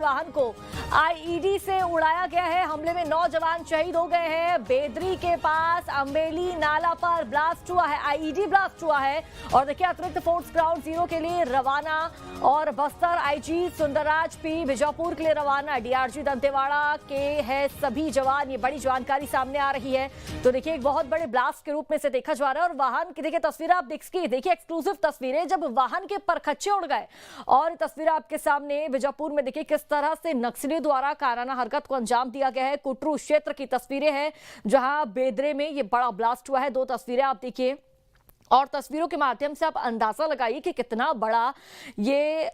वाहन को आईईडी से उड़ाया गया है। हमले में 9 जवान शहीद हो गए हैं। बेदरी के पास अम्बेली नाला पर ब्लास्ट हुआ है, आईईडी ब्लास्ट हुआ है। और देखिए अतिरिक्त फोर्स ग्राउंड जीरो के लिए रवाना और बस्तर आईजी सुंदरराज पी बीजापुर के लिए रवाना। डीआरजी दंतेवाड़ा के हैं सभी जवान। ये बड़ी जानकारी सामने आ रही है। तो देखिए एक बहुत बड़े ब्लास्ट के रूप में से देखा जा रहा है। और वाहन की देखिए तस्वीर आप देखिए एक्सक्लूसिव तस्वीरें जब वाहन के परखच्चे उड़ गए। और तस्वीर आपके सामने बीजापुर में देखिए किस तरह से नक्सलियों द्वारा काराना हरकत को अंजाम दिया गया है। कुटरू क्षेत्र की तस्वीरें हैं जहां बेदरे में ये बड़ा ब्लास्ट हुआ है। 2 तस्वीरें आप देखिए और तस्वीरों के माध्यम से आप अंदाजा लगाइए कि कितना बड़ा ये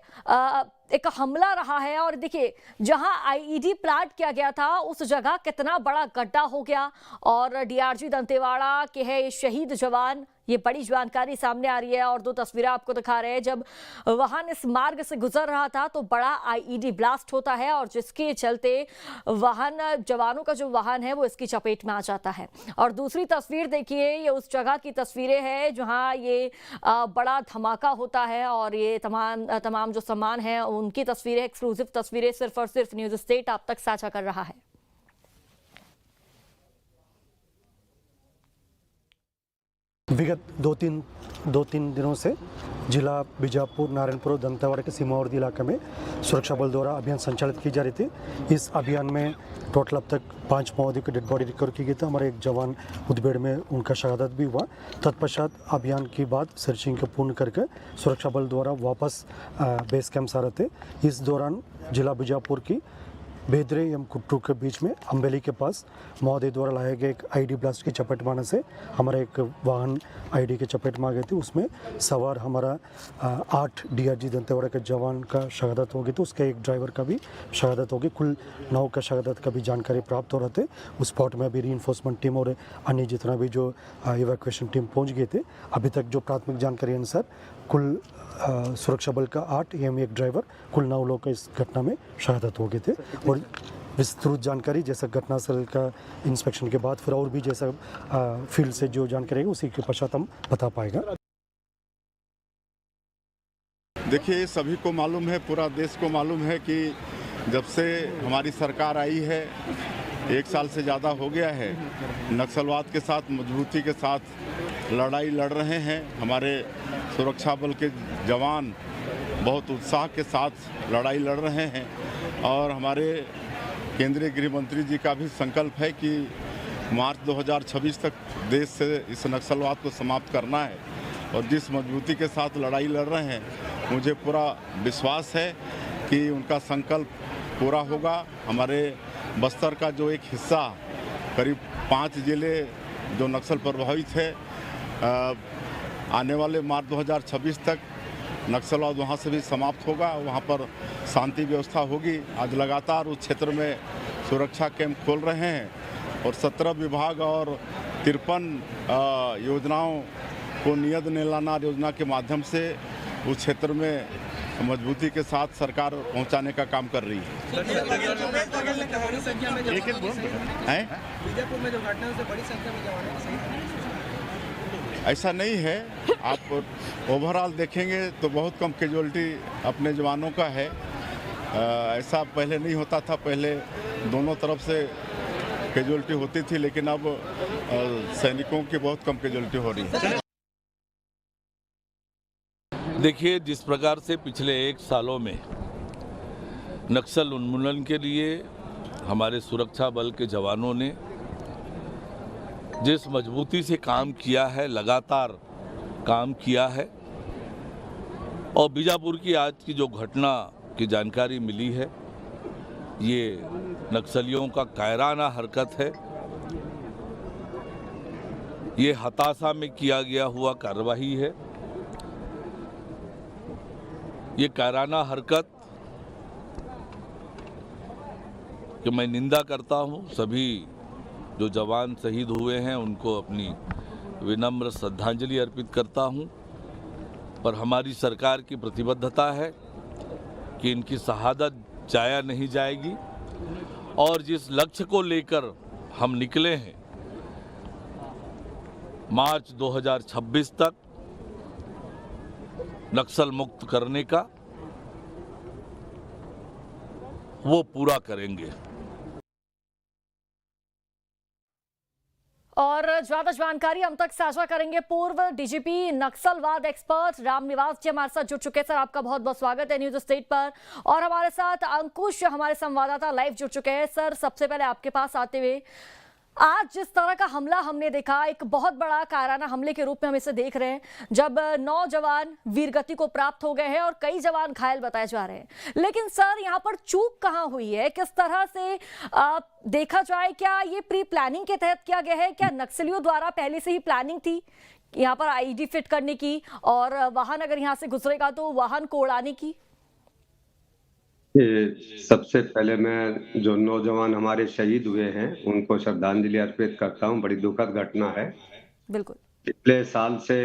एक हमला रहा है। और देखिए जहां आईईडी प्लांट किया गया था उस जगह कितना बड़ा गड्ढा हो गया। और डीआरजी दंतेवाड़ा के हैं शहीद जवान। ये बड़ी जानकारी सामने आ रही है। और 2 तस्वीरें आपको दिखा रहे हैं जब वाहन इस मार्ग से गुजर रहा था तो बड़ा आईईडी ब्लास्ट होता है और जिसके चलते वाहन जवानों का जो वाहन है वो इसकी चपेट में आ जाता है। और दूसरी तस्वीर देखिए ये उस जगह की तस्वीरें हैं जहां ये बड़ा धमाका होता है। और ये तमाम जो सामान है उनकी तस्वीरें, एक्सक्लूसिव तस्वीरें सिर्फ और सिर्फ न्यूज़ स्टेट आप तक साझा कर रहा है। विगत दो तीन दिनों से जिला बीजापुर, नारायणपुर और दंतेवाड़ा के सीमावर्ती इलाके में सुरक्षा बल द्वारा अभियान संचालित की जा रही थी। इस अभियान में टोटल अब तक 5 माओवादियों की डेड बॉडी रिकवर की गई थी। हमारे एक जवान मुठभेड़ में उनका शहादत भी हुआ। तत्पश्चात अभियान के बाद सर्चिंग को पूर्ण करके सुरक्षा बल द्वारा वापस बेस कैंप आ रहे थे। इस दौरान जिला बीजापुर की बेदरे एवं कुट्टू के बीच में अम्बेली के पास माओवादी द्वारा लाए गए एक आईडी ब्लास्ट की चपेट में आने से हमारा एक वाहन आईडी के चपेट में आ गई थी। उसमें सवार हमारा 8 डीआरजी दंतेवाड़ा के जवान का शहादत हो गई। तो उसके एक ड्राइवर का भी शहादत हो गई। कुल 9 का शहादत का भी जानकारी प्राप्त हो रहे थे। उस स्पॉट में अभी रीइंफोर्समेंट टीम और अन्य जितना भी जो इवैक्यूएशन टीम पहुँच गए थे। अभी तक जो प्राथमिक जानकारी अनुसार कुल सुरक्षा बल का 8 एवं एक ड्राइवर कुल 9 लोग का इस घटना में शहादत हो गए थे। और विस्तृत जानकारी जैसा घटनास्थल का इंस्पेक्शन के बाद फिर और भी जैसा फील्ड से जो जानकारी है उसी के पश्चात हम बता पाएगा। देखिए सभी को मालूम है, पूरा देश को मालूम है कि जब से हमारी सरकार आई है 1 साल से ज़्यादा हो गया है, नक्सलवाद के साथ मजबूती के साथ लड़ाई लड़ रहे हैं। हमारे सुरक्षा बल के जवान बहुत उत्साह के साथ लड़ाई लड़ रहे हैं। और हमारे केंद्रीय गृह मंत्री जी का भी संकल्प है कि मार्च 2026 तक देश से इस नक्सलवाद को समाप्त करना है। और जिस मजबूती के साथ लड़ाई लड़ रहे हैं मुझे पूरा विश्वास है कि उनका संकल्प पूरा होगा। हमारे बस्तर का जो एक हिस्सा करीब 5 जिले जो नक्सल प्रभावित है, आने वाले मार्च 2026 तक नक्सलवाद वहाँ से भी समाप्त होगा। वहाँ पर शांति व्यवस्था होगी। आज लगातार उस क्षेत्र में सुरक्षा कैंप खोल रहे हैं और 17 विभाग और 53 योजनाओं को नियत निलाना योजना के माध्यम से उस क्षेत्र में मजबूती के साथ सरकार पहुंचाने का काम कर रही है। ऐसा नहीं है, आप ओवरऑल देखेंगे तो बहुत कम कैजुअलिटी अपने जवानों का है। ऐसा पहले नहीं होता था। पहले दोनों तरफ से कैजुअलिटी होती थी, लेकिन अब सैनिकों की बहुत कम कैजुअलिटी हो रही है। देखिए जिस प्रकार से पिछले 1 सालों में नक्सल उन्मूलन के लिए हमारे सुरक्षा बल के जवानों ने जिस मजबूती से काम किया है, लगातार काम किया है। और बीजापुर की आज की जो घटना की जानकारी मिली है ये नक्सलियों का कायराना हरकत है। ये हताशा में किया गया हुआ कार्रवाई है। ये कायराना हरकत कि मैं निंदा करता हूँ। सभी जो जवान शहीद हुए हैं उनको अपनी विनम्र श्रद्धांजलि अर्पित करता हूँ। पर हमारी सरकार की प्रतिबद्धता है कि इनकी शहादत जाया नहीं जाएगी। और जिस लक्ष्य को लेकर हम निकले हैं मार्च 2026 तक नक्सल मुक्त करने का, वो पूरा करेंगे। और ज्यादा जानकारी हम तक साझा करेंगे पूर्व डीजीपी नक्सलवाद एक्सपर्ट रामनिवास जी हमारे साथ जुड़ चुके हैं। सर, आपका बहुत बहुत स्वागत है न्यूज स्टेट पर। और हमारे साथ अंकुश हमारे संवाददाता लाइव जुड़ चुके हैं। सर, सबसे पहले आपके पास आते हुए, आज जिस तरह का हमला हमने देखा, एक बहुत बड़ा कायराना हमले के रूप में हम इसे देख रहे हैं, जब 9 जवान वीरगति को प्राप्त हो गए हैं और कई जवान घायल बताए जा रहे हैं। लेकिन सर, यहाँ पर चूक कहाँ हुई है? किस तरह से देखा जाए, क्या ये प्री प्लानिंग के तहत किया गया है? क्या नक्सलियों द्वारा पहले से ही प्लानिंग थी यहाँ पर आईईडी फिट करने की, और वाहन अगर यहाँ से गुजरेगा तो वाहन को उड़ाने की? सबसे पहले मैं जो नौजवान हमारे शहीद हुए हैं उनको श्रद्धांजलि अर्पित करता हूं। बड़ी दुखद घटना है। बिल्कुल। पिछले साल से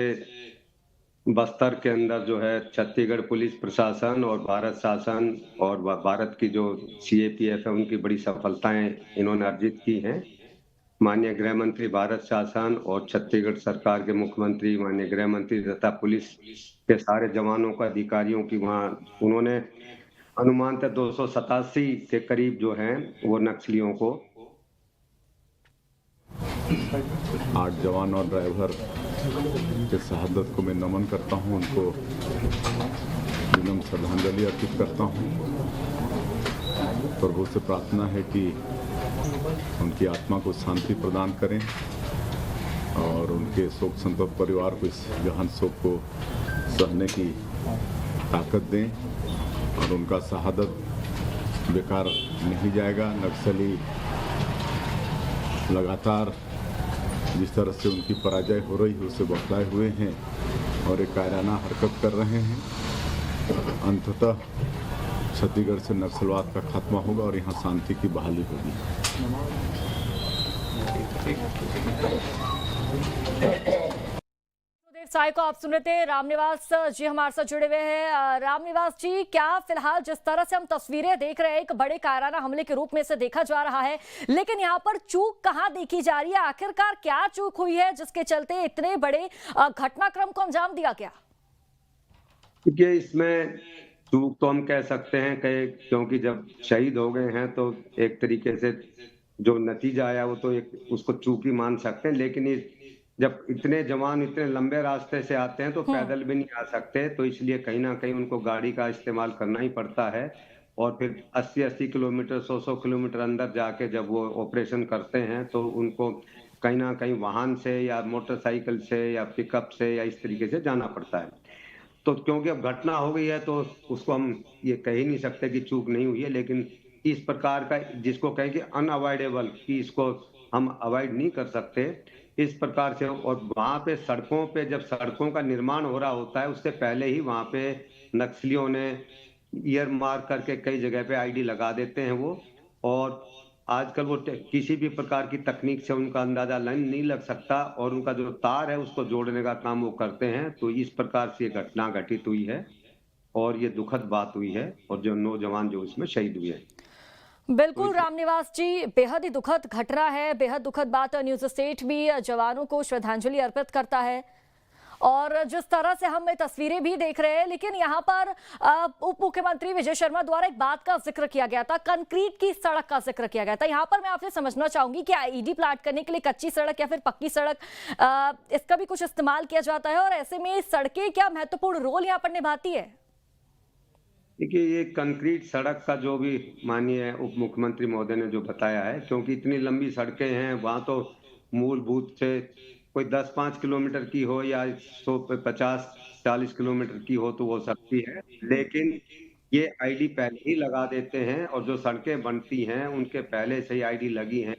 बस्तर के अंदर जो है छत्तीसगढ़ पुलिस प्रशासन और भारत शासन और भारत की जो सीएपीएफ है उनकी बड़ी सफलताएं इन्होंने अर्जित की हैं। माननीय गृह मंत्री भारत शासन और छत्तीसगढ़ सरकार के मुख्यमंत्री माननीय गृह मंत्री तथा पुलिस के सारे जवानों को, अधिकारियों की वहां उन्होंने अनुमानतः 287 के करीब जो हैं वो नक्सलियों को 8 जवान और ड्राइवर के शहादत को मैं नमन करता हूं, उनको विनम्र श्रद्धांजलि अर्पित करता हूं। प्रभु से प्रार्थना है कि उनकी आत्मा को शांति प्रदान करें और उनके शोक संतप्त परिवार को इस गहन शोक को सहने की ताकत दें और उनका शहादत बेकार नहीं जाएगा। नक्सली लगातार जिस तरह से उनकी पराजय हो रही है उससे बौखलाए हुए हैं और एक कायराना हरकत कर रहे हैं। अंततः छत्तीसगढ़ से नक्सलवाद का खात्मा होगा और यहाँ शांति की बहाली होगी। साय को आप सुन रहे थे। रामनिवास जी हमारे साथ जुड़े हुए हैं। रामनिवास जी, क्या फिलहाल जिस तरह से हम तस्वीरें देख रहे हैं, एक बड़े कायराना हमले के रूप में इसे देखा जा रहा है, लेकिन यहाँ पर चूक कहाँ देखी जा रही है? आखिरकार क्या चूक हुई है जिसके चलते इतने बड़े घटनाक्रम को अंजाम दिया गया? देखिए, इसमें चूक तो हम कह सकते हैं क्योंकि जब शहीद हो गए हैं तो एक तरीके से जो नतीजा आया वो तो एक उसको चूक ही मान सकते हैं। लेकिन जब इतने जवान इतने लंबे रास्ते से आते हैं तो पैदल भी नहीं आ सकते, तो इसलिए कहीं ना कहीं उनको गाड़ी का इस्तेमाल करना ही पड़ता है। और फिर 80-80 किलोमीटर 100-100 किलोमीटर अंदर जाके जब वो ऑपरेशन करते हैं तो उनको कहीं ना कहीं वाहन से या मोटरसाइकिल से या पिकअप से या इस तरीके से जाना पड़ता है। तो क्योंकि अब घटना हो गई है तो उसको हम ये कह ही नहीं सकते कि चूक नहीं हुई है, लेकिन इस प्रकार का जिसको कहें कि अनअवॉइडेबल, कि इसको हम अवॉइड नहीं कर सकते इस प्रकार से। और वहां पे सड़कों पे जब सड़कों का निर्माण हो रहा होता है उससे पहले ही वहां पे नक्सलियों ने ईयर मार्क करके कई जगह पे आईडी लगा देते हैं वो, और आजकल वो किसी भी प्रकार की तकनीक से उनका अंदाजा नहीं लग सकता और उनका जो तार है उसको जोड़ने का काम वो करते हैं। तो इस प्रकार से घटना घटित हुई है और ये दुखद बात हुई है और जो नौजवान जो इसमें शहीद हुए हैं। बिल्कुल रामनिवास जी, बेहद ही दुखद घटना है, बेहद दुखद बात। न्यूज स्टेट भी जवानों को श्रद्धांजलि अर्पित करता है और जिस तरह से हम तस्वीरें भी देख रहे हैं, लेकिन यहाँ पर उप मुख्यमंत्री विजय शर्मा द्वारा एक बात का जिक्र किया गया था, कंक्रीट की सड़क का जिक्र किया गया था। यहाँ पर मैं आपसे समझना चाहूंगी कि आईईडी प्लांट करने के लिए कच्ची सड़क या फिर पक्की सड़क, इसका भी कुछ इस्तेमाल किया जाता है, और ऐसे में सड़कें क्या महत्वपूर्ण रोल यहाँ पर निभाती है? देखिए, ये कंक्रीट सड़क का जो भी माननीय उप मुख्यमंत्री महोदय ने जो बताया है, क्योंकि इतनी लंबी सड़कें हैं वहां तो मूलभूत से कोई 10-5 किलोमीटर की हो या 150-40 किलोमीटर की हो तो वो सकती है, लेकिन ये आईडी पहले ही लगा देते हैं और जो सड़कें बनती हैं उनके पहले से ही आईडी लगी हैं।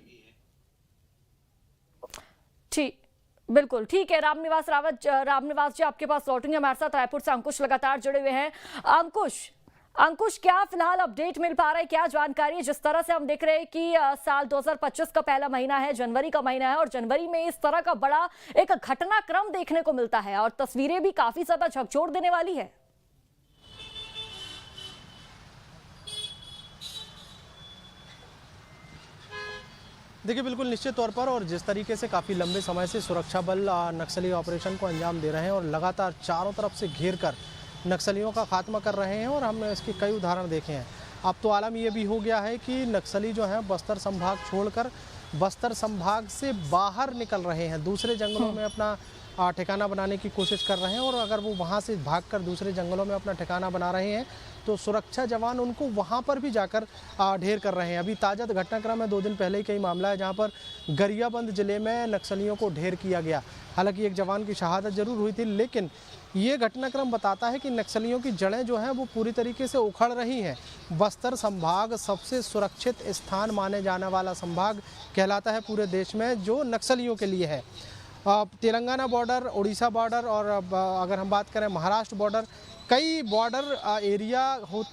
ठीक, बिल्कुल ठीक है। रामनिवास जी आपके पास लौटेंगे। हमारे साथ रायपुर से अंकुश लगातार जुड़े हुए हैं। अंकुश, क्या फिलहाल अपडेट मिल पा रहा है, क्या जानकारी है? जिस तरह से हम देख रहे हैं कि साल 2025 का पहला महीना है, जनवरी का महीना है, और जनवरी में इस तरह का बड़ा एक घटनाक्रम देखने को मिलता है और तस्वीरें भी काफी ज्यादा झकझोर देने वाली है। देखिए, बिल्कुल निश्चित तौर पर, और जिस तरीके से काफ़ी लंबे समय से सुरक्षा बल नक्सली ऑपरेशन को अंजाम दे रहे हैं और लगातार चारों तरफ से घेर कर नक्सलियों का खात्मा कर रहे हैं, और हमने इसके कई उदाहरण देखे हैं। अब तो आलम ये भी हो गया है कि नक्सली जो हैं बस्तर संभाग छोड़कर बस्तर संभाग से बाहर निकल रहे हैं, दूसरे जंगलों में अपना ठिकाना बनाने की कोशिश कर रहे हैं। और अगर वो वहाँ से भागकर दूसरे जंगलों में अपना ठिकाना बना रहे हैं तो सुरक्षा जवान उनको वहाँ पर भी जाकर ढेर कर रहे हैं। अभी ताज़ा घटनाक्रम है, 2 दिन पहले ही कई मामला है जहाँ पर गरियाबंद जिले में नक्सलियों को ढेर किया गया। हालांकि एक जवान की शहादत जरूर हुई थी, लेकिन ये घटनाक्रम बताता है कि नक्सलियों की जड़ें जो हैं वो पूरी तरीके से उखड़ रही हैं। बस्तर संभाग सबसे सुरक्षित स्थान माने जाने वाला संभाग कहलाता है पूरे देश में, जो नक्सलियों के लिए है। तेलंगाना बॉर्डर, उड़ीसा बॉर्डर और अगर हम बात करें महाराष्ट्र बॉर्डर, कई बॉर्डर एरिया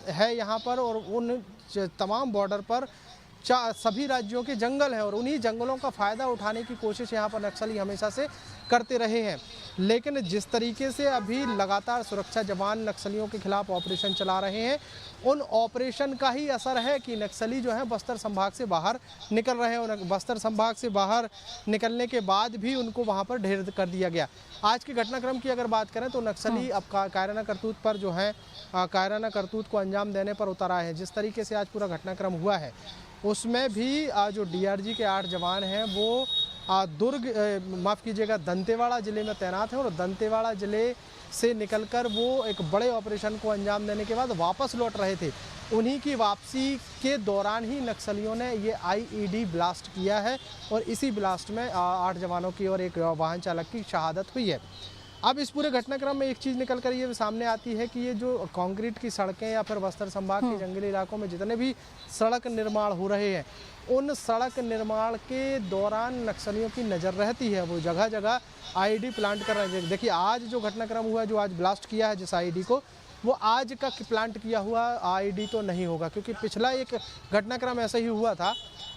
है यहाँ पर, और उन तमाम बॉर्डर पर सभी राज्यों के जंगल हैं और उन्हीं जंगलों का फ़ायदा उठाने की कोशिश यहाँ पर नक्सली हमेशा से करते रहे हैं। लेकिन जिस तरीके से अभी लगातार सुरक्षा जवान नक्सलियों के खिलाफ ऑपरेशन चला रहे हैं, उन ऑपरेशन का ही असर है कि नक्सली जो है बस्तर संभाग से बाहर निकल रहे हैं। और बस्तर संभाग से बाहर निकलने के बाद भी उनको वहाँ पर ढेर कर दिया गया। आज के घटनाक्रम की अगर बात करें तो नक्सली अब कायराना करतूत पर जो है कायराना करतूत को अंजाम देने पर उतर आए हैं। जिस तरीके से आज पूरा घटनाक्रम हुआ है उसमें भी जो डीआरजी के 8 जवान हैं वो माफ़ कीजिएगा दंतेवाड़ा ज़िले में तैनात हैं, और दंतेवाड़ा ज़िले से निकलकर वो एक बड़े ऑपरेशन को अंजाम देने के बाद वापस लौट रहे थे। उन्हीं की वापसी के दौरान ही नक्सलियों ने ये आईईडी ब्लास्ट किया है और इसी ब्लास्ट में 8 जवानों की और एक वाहन चालक की शहादत हुई है। अब इस पूरे घटनाक्रम में एक चीज़ निकल कर ये सामने आती है कि ये जो कंक्रीट की सड़कें या फिर बस्तर संभाग के जंगली इलाकों में जितने भी सड़क निर्माण हो रहे हैं, उन सड़क निर्माण के दौरान नक्सलियों की नज़र रहती है। वो जगह जगह आईईडी प्लांट कर रहे हैं। देखिए आज जो घटनाक्रम हुआ है, जो आज ब्लास्ट किया है जिस आईईडी को, वो आज का प्लांट किया हुआ आईईडी तो नहीं होगा, क्योंकि पिछला एक घटनाक्रम ऐसा ही हुआ था।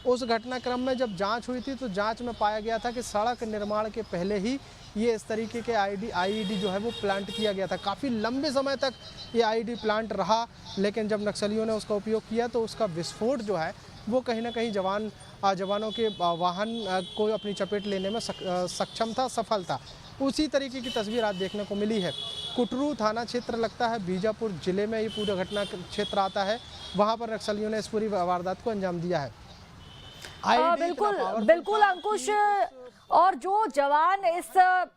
उस घटनाक्रम में जब जांच हुई थी तो जांच में पाया गया था कि सड़क निर्माण के पहले ही ये इस तरीके के आईईडी जो है वो प्लांट किया गया था। काफ़ी लंबे समय तक ये आईईडी प्लांट रहा, लेकिन जब नक्सलियों ने उसका उपयोग किया तो उसका विस्फोट जो है वो कहीं ना कहीं जवानों के वाहन को अपनी चपेट लेने में सक्षम था, सफल था। उसी तरीके की तस्वीर आज देखने को मिली है। कुटरू थाना क्षेत्र लगता है बीजापुर जिले में ये पूरा घटना क्षेत्र आता है, वहाँ पर नक्सलियों ने इस पूरी वारदात को अंजाम दिया है। बिल्कुल अंकुश, और जो जवान इस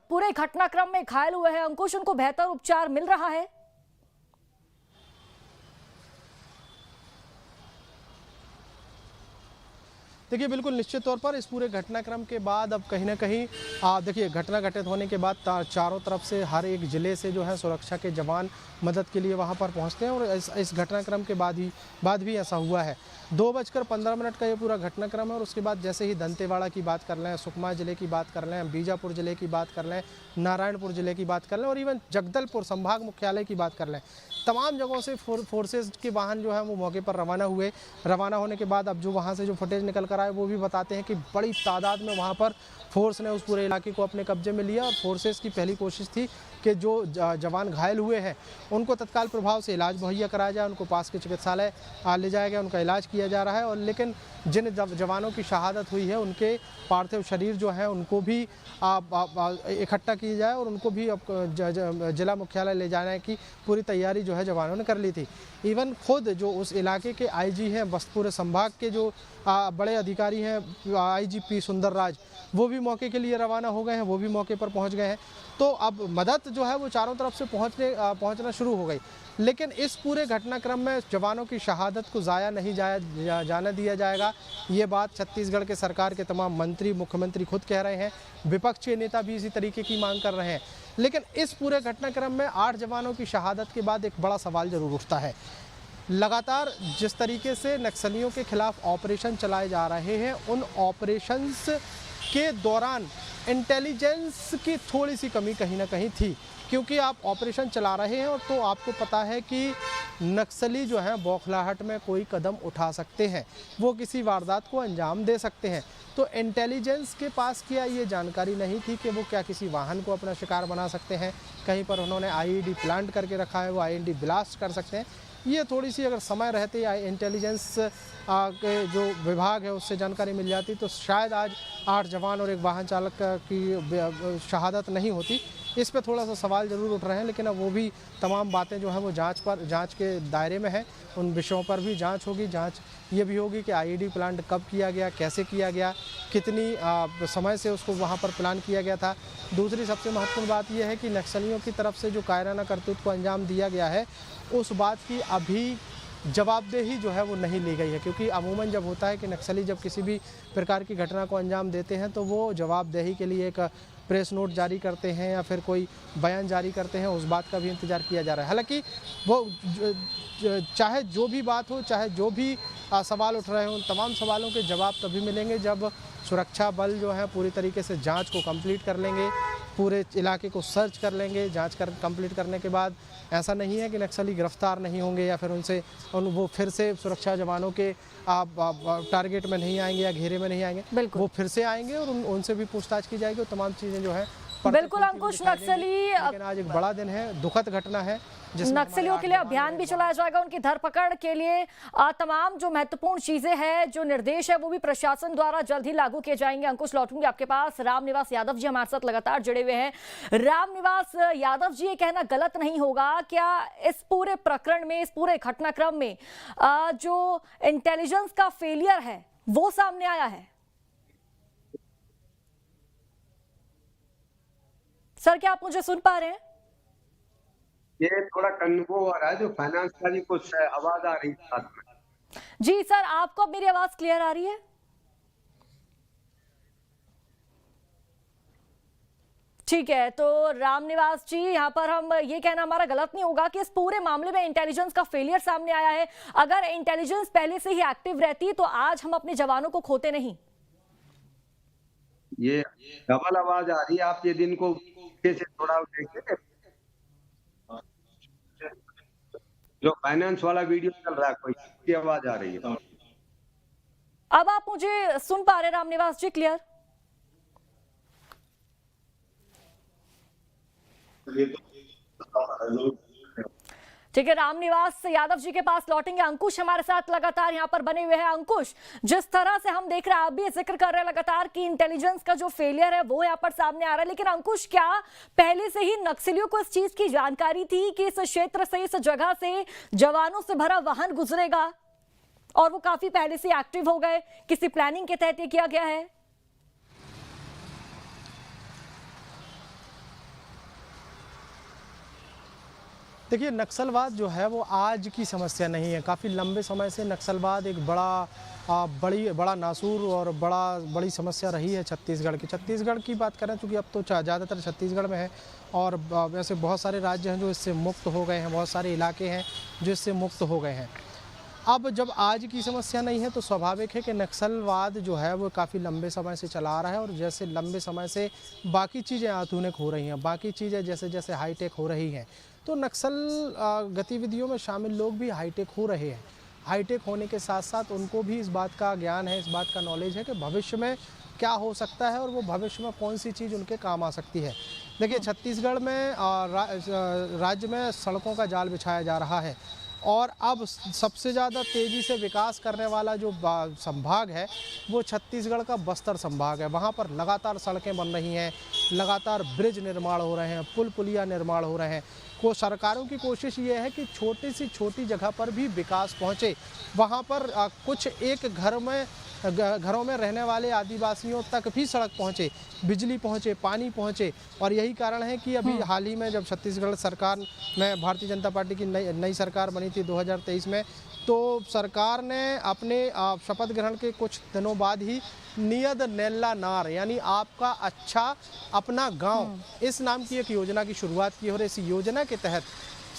पूरे घटनाक्रम में घायल हुए हैं अंकुश, उनको बेहतर उपचार मिल रहा है? देखिए बिल्कुल निश्चित तौर पर इस पूरे घटनाक्रम के बाद अब कहीं ना कहीं देखिए घटना घटित होने के बाद चारों तरफ से हर एक ज़िले से जो है सुरक्षा के जवान मदद के लिए वहां पर पहुंचते हैं, और इस घटनाक्रम के बाद भी ऐसा हुआ है। 2:15 का ये पूरा घटनाक्रम है, और उसके बाद जैसे ही दंतेवाड़ा की बात कर लें, सुकमा ज़िले की बात कर लें, बीजापुर ज़िले की बात कर लें, नारायणपुर ज़िले की बात कर लें और इवन जगदलपुर संभाग मुख्यालय की बात कर लें, तमाम जगहों से फोर्सेस के वाहन जो है वो मौके पर रवाना हुए। रवाना होने के बाद अब जो वहाँ से जो फुटेज निकल कर आए वो भी बताते हैं कि बड़ी तादाद में वहाँ पर फोर्स ने उस पूरे इलाके को अपने कब्जे में लिया, और फोर्सेस की पहली कोशिश थी कि जो जवान घायल हुए हैं उनको तत्काल प्रभाव से इलाज मुहैया कराया जाए, उनको पास के चिकित्सालय ले जाया गया, उनका इलाज किया जा रहा है। और लेकिन जिन जवानों की शहादत हुई है उनके पार्थिव शरीर जो है उनको भी इकट्ठा किया जाए और उनको भी जिला मुख्यालय ले जाने की पूरी तैयारी जो है जवानों ने कर ली थी। इवन खुद जो उस इलाके के आईजी हैं, पूरे संभाग के जो बड़े अधिकारी हैं, आईजीपी सुंदर राज, वो भी मौके के लिए रवाना हो गए हैं, वो भी मौके पर पहुंच गए हैं। तो अब मदद जो है वो चारों तरफ से पहुंचना शुरू हो गई। लेकिन इस पूरे घटनाक्रम में जवानों की शहादत को ज़ाया नहीं जाने दिया जाएगा, ये बात छत्तीसगढ़ के सरकार के तमाम मंत्री, मुख्यमंत्री खुद कह रहे हैं, विपक्षी नेता भी इसी तरीके की मांग कर रहे हैं। लेकिन इस पूरे घटनाक्रम में 8 जवानों की शहादत के बाद एक बड़ा सवाल जरूर उठता है। लगातार जिस तरीके से नक्सलियों के खिलाफ ऑपरेशन चलाए जा रहे हैं, उन ऑपरेशंस के दौरान इंटेलिजेंस की थोड़ी सी कमी कहीं ना कहीं थी, क्योंकि आप ऑपरेशन चला रहे हैं और तो आपको पता है कि नक्सली जो हैं बौखलाहट में कोई कदम उठा सकते हैं, वो किसी वारदात को अंजाम दे सकते हैं। तो इंटेलिजेंस के पास क्या ये जानकारी नहीं थी कि वो क्या किसी वाहन को अपना शिकार बना सकते हैं, कहीं पर उन्होंने आईईडी प्लांट करके रखा है, वो आईईडी ब्लास्ट कर सकते हैं। ये थोड़ी सी अगर समय रहते इंटेलिजेंस के जो विभाग है उससे जानकारी मिल जाती तो शायद आज 8 जवान और एक वाहन चालक की शहादत नहीं होती। इस पे थोड़ा सा सवाल जरूर उठ रहे हैं, लेकिन अब वो भी तमाम बातें जो हैं वो जांच के दायरे में है। उन विषयों पर भी जांच होगी। जांच ये भी होगी कि आईईडी प्लांट कब किया गया, कैसे किया गया, कितनी समय से उसको वहाँ पर प्लान किया गया था। दूसरी सबसे महत्वपूर्ण बात यह है कि नक्सलियों की तरफ से जो कायराना करतूत को अंजाम दिया गया है, उस बात की अभी जवाबदेही जो है वो नहीं ली गई है, क्योंकि अमूमन जब होता है कि नक्सली जब किसी भी प्रकार की घटना को अंजाम देते हैं तो वो जवाबदेही के लिए एक प्रेस नोट जारी करते हैं या फिर कोई बयान जारी करते हैं। उस बात का भी इंतज़ार किया जा रहा है। हालांकि वो चाहे जो भी बात हो, चाहे जो भी सवाल उठ रहे हों, उन तमाम सवालों के जवाब तभी मिलेंगे जब सुरक्षा बल जो है पूरी तरीके से जांच को कंप्लीट कर लेंगे, पूरे इलाके को सर्च कर लेंगे। जांच कंप्लीट करने के बाद ऐसा नहीं है कि नक्सली गिरफ्तार नहीं होंगे या फिर वो फिर से सुरक्षा जवानों के टारगेट में नहीं आएंगे या घेरे में नहीं आएंगे। वो फिर से आएंगे और उनसे भी पूछताछ की जाएगी और तमाम चीज़ें जो है बिल्कुल अंकुश, नक्सली लेकिन आज एक बड़ा दिन है, दुखद घटना है। नक्सलियों के लिए अभियान भी चलाया जाएगा, उनकी धरपकड़ के लिए तमाम जो महत्वपूर्ण चीजें हैं, जो निर्देश है वो भी प्रशासन द्वारा जल्द ही लागू किए जाएंगे। अंकुश, लौटूंगी आपके पास। रामनिवास यादव जी हमारे साथ लगातार जुड़े हुए हैं। रामनिवास यादव जी, ये कहना गलत नहीं होगा क्या इस पूरे प्रकरण में, इस पूरे घटनाक्रम में जो इंटेलिजेंस का फेलियर है वो सामने आया है? सर, क्या आप मुझे सुन पा रहे हैं? ये थोड़ा कन्फो हो रहा है, जो फाइनेंस का भी कुछ आवाज आ रही है साथ में। जी सर, आपको अब मेरी आवाज क्लियर आ रही है? ठीक है, तो रामनिवास जी, यहाँ पर हम ये कहना हमारा गलत नहीं होगा कि इस पूरे मामले में इंटेलिजेंस का फेलियर सामने आया है। अगर इंटेलिजेंस पहले से ही एक्टिव रहती तो आज हम अपने जवानों को खोते नहीं। ये डबल आवाज आ रही है, आप ये दिन को कैसे थोड़ा देखिए। जो फाइनेंस वाला वीडियो चल रहा है, कोई की आवाज आ रही है। अब आप मुझे सुन पा रहे रामनिवास जी क्लियर? ठीक है, रामनिवास यादव जी के पास लौटेंगे। अंकुश हमारे साथ लगातार यहाँ पर बने हुए हैं। अंकुश, जिस तरह से हम देख रहे हैं, आप भी जिक्र कर रहे हैं लगातार कि इंटेलिजेंस का जो फेलियर है वो यहाँ पर सामने आ रहा है, लेकिन अंकुश, क्या पहले से ही नक्सलियों को इस चीज की जानकारी थी कि इस क्षेत्र से, इस जगह से जवानों से भरा वाहन गुजरेगा और वो काफी पहले से एक्टिव हो गए? किसी प्लानिंग के तहत ये किया गया है? देखिए, नक्सलवाद जो है वो आज की समस्या नहीं है। काफ़ी लंबे समय से नक्सलवाद एक बड़ा नासूर और बड़ी समस्या रही है छत्तीसगढ़ की। छत्तीसगढ़ की बात करें, चूँकि अब तो ज़्यादातर छत्तीसगढ़ में है और वैसे बहुत सारे राज्य हैं जो इससे मुक्त हो गए हैं, बहुत सारे इलाके हैं जो इससे मुक्त हो गए हैं। अब जब आज की समस्या नहीं है तो स्वाभाविक है कि नक्सलवाद जो है वो काफ़ी लंबे समय से चला आ रहा है और जैसे लंबे समय से बाकी चीज़ें आधुनिक हो रही हैं, बाकी चीज़ें जैसे जैसे हाईटेक हो रही हैं, तो नक्सल गतिविधियों में शामिल लोग भी हाईटेक हो रहे हैं। हाईटेक होने के साथ साथ उनको भी इस बात का ज्ञान है, इस बात का नॉलेज है कि भविष्य में क्या हो सकता है और वो भविष्य में कौन सी चीज़ उनके काम आ सकती है। देखिए, छत्तीसगढ़ में राज्य में सड़कों का जाल बिछाया जा रहा है और अब सबसे ज़्यादा तेज़ी से विकास करने वाला जो संभाग है वो छत्तीसगढ़ का बस्तर संभाग है। वहाँ पर लगातार सड़कें बन रही हैं, लगातार ब्रिज निर्माण हो रहे हैं, पुल पुलिया निर्माण हो रहे हैं। सरकारों की कोशिश ये है कि छोटी सी छोटी जगह पर भी विकास पहुँचे। वहाँ पर कुछ एक घरों में रहने वाले आदिवासियों तक भी सड़क पहुँचे, बिजली पहुँचे, पानी पहुँचे। और यही कारण है कि अभी हाल ही में जब छत्तीसगढ़ सरकार में भारतीय जनता पार्टी की नई सरकार बनी थी 2023 में, तो सरकार ने अपने शपथ ग्रहण के कुछ दिनों बाद ही नियत नेल्ला नार यानी आपका अच्छा अपना गांव, इस नाम की एक योजना की शुरुआत की और इस योजना के तहत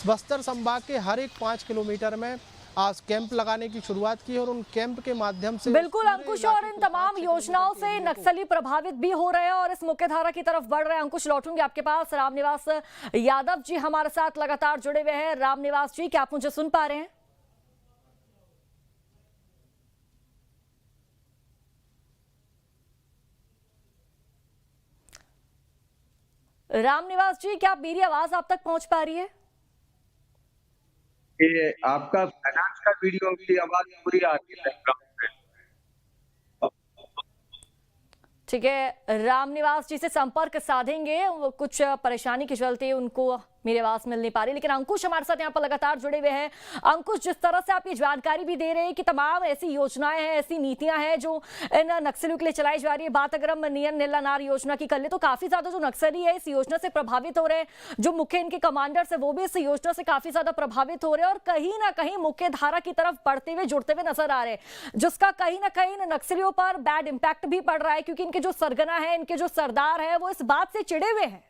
बस्तर संभाग के हर एक 5 किलोमीटर में आज कैंप लगाने की शुरुआत की और उन कैंप के माध्यम से बिल्कुल अंकुश, और इन तमाम योजनाओं से नक्सली प्रभावित भी हो रहे हैं और इस मुख्य धारा की तरफ बढ़ रहे हैं। अंकुश, लौटूंगी आपके पास। रामनिवास यादव जी हमारे साथ लगातार जुड़े हुए हैं। रामनिवास जी, क्या आप मुझे सुन पा रहे हैं? रामनिवास जी, क्या मेरी आवाज आप तक पहुंच पा रही है? ये आपका फाइनेंस का वीडियो की आवाज पूरी आ रही है। ठीक है, रामनिवास जी से संपर्क साधेंगे। वो कुछ परेशानी के चलते उनको मेरी आवाज मिल नहीं पा रही, लेकिन अंकुश हमारे साथ यहाँ पर लगातार जुड़े हुए हैं। अंकुश, जिस तरह से आप ये जानकारी भी दे रहे हैं कि तमाम ऐसी योजनाएं हैं, ऐसी नीतियां हैं जो इन नक्सलियों के लिए चलाई जा रही है, बात अगर हम नीला नार योजना की कर ले तो काफी ज्यादा जो नक्सली है इस योजना से प्रभावित हो रहे हैं। जो मुख्य इनके कमांडर्स है वो भी इस योजना से काफी ज्यादा प्रभावित हो रहे हैं और कहीं ना कहीं मुख्य धारा की तरफ बढ़ते हुए जुड़ते हुए नजर आ रहे हैं, जिसका कहीं ना कहीं नक्सलियों पर बैड इंपैक्ट भी पड़ रहा है, क्योंकि इनके जो सरगना है, इनके जो सरदार है, वो इस बात से चिड़े हुए हैं।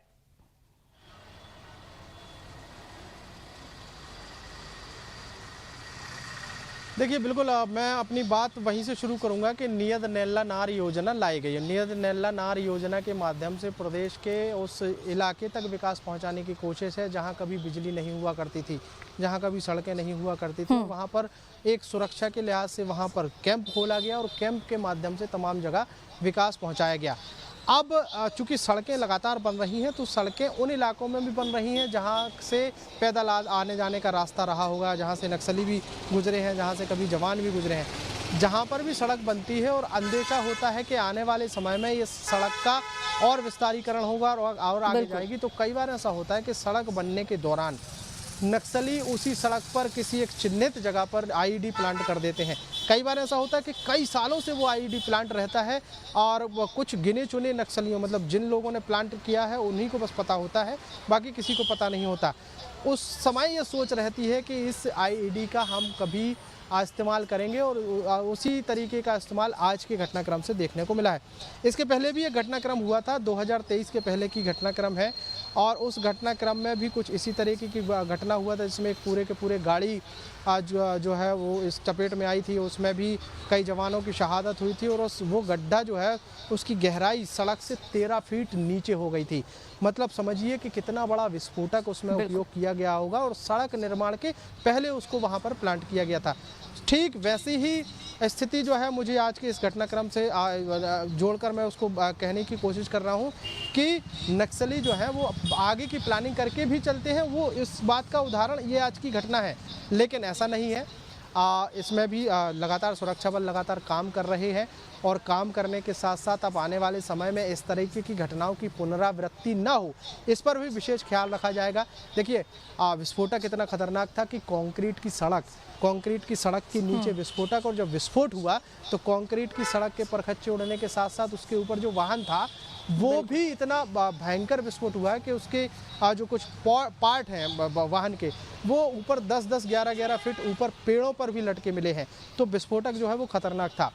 देखिए, बिल्कुल मैं अपनी बात वहीं से शुरू करूंगा कि नियत नैला नार योजना लाई गई है। नियत नैला नार योजना के माध्यम से प्रदेश के उस इलाके तक विकास पहुंचाने की कोशिश है जहां कभी बिजली नहीं हुआ करती थी, जहां कभी सड़कें नहीं हुआ करती थी। वहां पर एक सुरक्षा के लिहाज से वहां पर कैंप खोला गया और कैंप के माध्यम से तमाम जगह विकास पहुँचाया गया। अब चूंकि सड़कें लगातार बन रही हैं तो सड़कें उन इलाकों में भी बन रही हैं जहां से पैदल आने जाने का रास्ता रहा होगा, जहां से नक्सली भी गुजरे हैं, जहां से कभी जवान भी गुजरे हैं। जहां पर भी सड़क बनती है और अंदेशा होता है कि आने वाले समय में ये सड़क का और विस्तारीकरण होगा और आगे जाएगी, तो कई बार ऐसा होता है कि सड़क बनने के दौरान नक्सली उसी सड़क पर किसी एक चिन्हित जगह पर आईईडी प्लांट कर देते हैं। कई बार ऐसा होता है कि कई सालों से वो आईईडी प्लांट रहता है और कुछ गिने चुने नक्सलियों, मतलब जिन लोगों ने प्लांट किया है उन्हीं को बस पता होता है, बाकी किसी को पता नहीं होता। उस समय ये सोच रहती है कि इस आईईडी का हम कभी इस्तेमाल करेंगे और उसी तरीके का इस्तेमाल आज के घटनाक्रम से देखने को मिला है। इसके पहले भी एक घटनाक्रम हुआ था, 2023 के पहले की घटनाक्रम है और उस घटनाक्रम में भी कुछ इसी तरीके की घटना हुआ था जिसमें एक पूरे के पूरे गाड़ी जो है वो इस चपेट में आई थी। उसमें भी कई जवानों की शहादत हुई थी और वो गड्ढा जो है उसकी गहराई सड़क से 13 फीट नीचे हो गई थी। मतलब समझिए कि कितना बड़ा विस्फोटक उसमें उपयोग किया गया होगा और सड़क निर्माण के पहले उसको वहाँ पर प्लांट किया गया था। ठीक वैसी ही स्थिति जो है मुझे आज के इस घटनाक्रम से जोड़कर मैं उसको कहने की कोशिश कर रहा हूँ कि नक्सली जो है वो आगे की प्लानिंग करके भी चलते हैं। वो इस बात का उदाहरण ये आज की घटना है, लेकिन ऐसा नहीं है। इसमें भी लगातार सुरक्षा बल लगातार काम कर रहे हैं और काम करने के साथ साथ अब आने वाले समय में इस तरीके की घटनाओं की पुनरावृत्ति ना हो, इस पर भी विशेष ख्याल रखा जाएगा। देखिए, विस्फोटक इतना खतरनाक था कि कंक्रीट की सड़क के नीचे विस्फोटक, और जब विस्फोट हुआ तो कंक्रीट की सड़क के परखच्चे उड़ने के साथ साथ उसके ऊपर जो वाहन था वो भी इतना भयंकर विस्फोट हुआ है कि उसके जो कुछ पार्ट हैं वाहन के वो ऊपर 10-10, 11-11 फीट ऊपर पेड़ों पर भी लटके मिले हैं। तो विस्फोटक जो है वो खतरनाक था।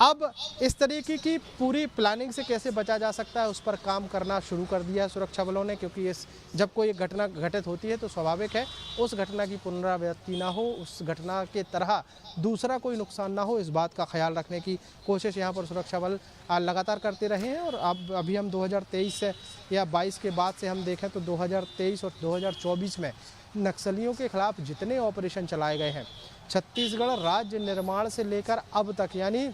अब इस तरीके की पूरी प्लानिंग से कैसे बचा जा सकता है उस पर काम करना शुरू कर दिया है सुरक्षा बलों ने, क्योंकि जब कोई घटना घटित होती है तो स्वाभाविक है उस घटना की पुनरावृत्ति ना हो, उस घटना के तरह दूसरा कोई नुकसान ना हो, इस बात का ख्याल रखने की कोशिश यहाँ पर सुरक्षा बल लगातार करते रहे हैं। और अब अभी हम 2023 से या 22 के बाद से हम देखें तो 2023 और 2024 में नक्सलियों के खिलाफ जितने ऑपरेशन चलाए गए हैं, छत्तीसगढ़ राज्य निर्माण से लेकर अब तक, यानी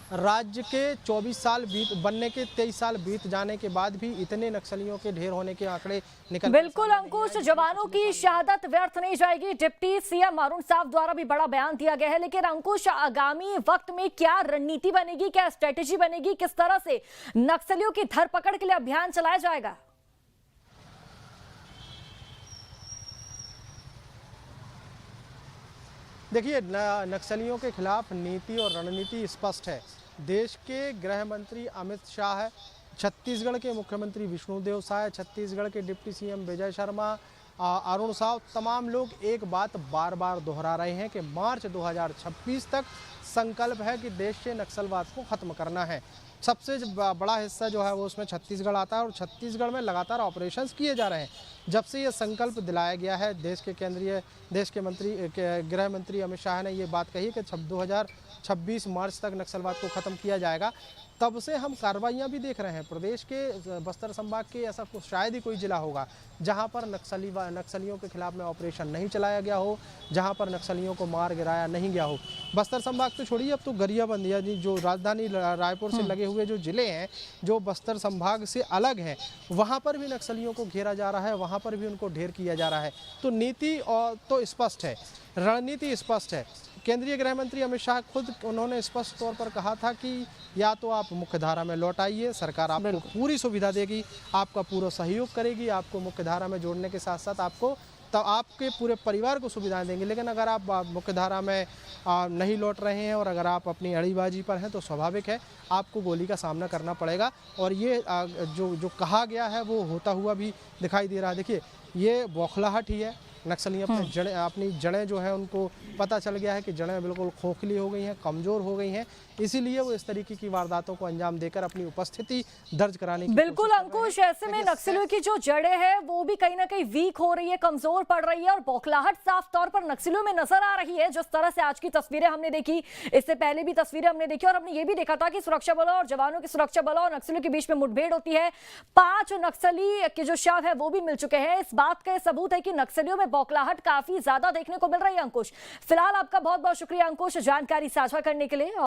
राज्य के 24 साल बनने के 23 साल बीत जाने के बाद भी इतने नक्सलियों के ढेर होने के आंकड़े निकल। बिल्कुल अंकुश, जवानों की शहादत व्यर्थ नहीं जाएगी। डिप्टी सीएम अरुण साव द्वारा भी बड़ा बयान दिया गया है, लेकिन अंकुश आगामी वक्त में क्या रणनीति बनेगी, क्या स्ट्रेटेजी बनेगी, किस तरह से नक्सलियों की धरपकड़ के लिए अभियान चलाया जाएगा? देखिए, नक्सलियों के खिलाफ नीति और रणनीति स्पष्ट है। देश के गृह मंत्री अमित शाह है, छत्तीसगढ़ के मुख्यमंत्री विष्णुदेव साय, छत्तीसगढ़ के डिप्टी सीएम विजय शर्मा, अरुण साव, तमाम लोग एक बात बार बार दोहरा रहे हैं कि मार्च 2026 तक संकल्प है कि देश से नक्सलवाद को खत्म करना है। सबसे बड़ा हिस्सा जो है वो उसमें छत्तीसगढ़ आता है और छत्तीसगढ़ में लगातार ऑपरेशंस किए जा रहे हैं। जब से ये संकल्प दिलाया गया है, देश के गृह मंत्री अमित शाह ने ये बात कही कि 2026 मार्च तक नक्सलवाद को ख़त्म किया जाएगा, तब से हम कार्रवाइयाँ भी देख रहे हैं। प्रदेश के बस्तर संभाग के ऐसा शायद ही कोई जिला होगा जहाँ पर नक्सलियों के खिलाफ में ऑपरेशन नहीं चलाया गया हो, जहाँ पर नक्सलियों को मार गिराया नहीं गया हो। बस्तर संभाग तो छोड़िए, अब तो गरियाबंद यानी जो राजधानी रायपुर से लगे हुए जो ज़िले हैं जो बस्तर संभाग से अलग हैं, वहाँ पर भी नक्सलियों को घेरा जा रहा है, वहाँ पर भी उनको ढेर किया जा रहा है। तो नीति और तो स्पष्ट है, रणनीति स्पष्ट है केंद्रीय गृह मंत्री अमित शाह खुद उन्होंने स्पष्ट तौर पर कहा था कि या तो आप मुख्यधारा में लौट आइए, सरकार आपको पूरी सुविधा देगी, आपका पूरा सहयोग करेगी, आपको मुख्यधारा में जोड़ने के साथ साथ आपको तो आपके पूरे परिवार को सुविधाएं देंगे। लेकिन अगर आप मुख्यधारा में नहीं लौट रहे हैं और अगर आप अपनी अड़ीबाजी पर हैं तो स्वाभाविक है आपको गोली का सामना करना पड़ेगा। और ये जो कहा गया है वो होता हुआ भी दिखाई दे रहा है। देखिए, ये बौखलाहट ही है। नक्सली अपनी जड़ें जो है उनको पता चल गया है कि जड़ें बिल्कुल खोखली हो गई हैं, कमज़ोर हो गई हैं, इसीलिए वो इस तरीके की वारदातों को अंजाम देकर अपनी उपस्थिति दर्ज कराने की बिल्कुल अंकुश, ऐसे में नक्सलियों की जो जड़ें हैं वो भी कहीं ना कहीं वीक हो रही है, कमजोर पड़ रही है और बौखलाहट साफ तौर पर नक्सलियों में नजर आ रही है। जिस तरह से आज की तस्वीरें हमने देखी, इससे पहले भी तस्वीरें हमने देखी और हमने ये भी देखा था कि सुरक्षा बलों और जवानों की सुरक्षा बलों और नक्सलियों के बीच में मुठभेड़ होती है। 5 नक्सली के जो शव है वो भी मिल चुके हैं। इस बात का सबूत है कि नक्सलियों में बौखलाहट काफी ज्यादा देखने को मिल रही है। अंकुश, फिलहाल आपका बहुत बहुत शुक्रिया अंकुश जानकारी साझा करने के लिए।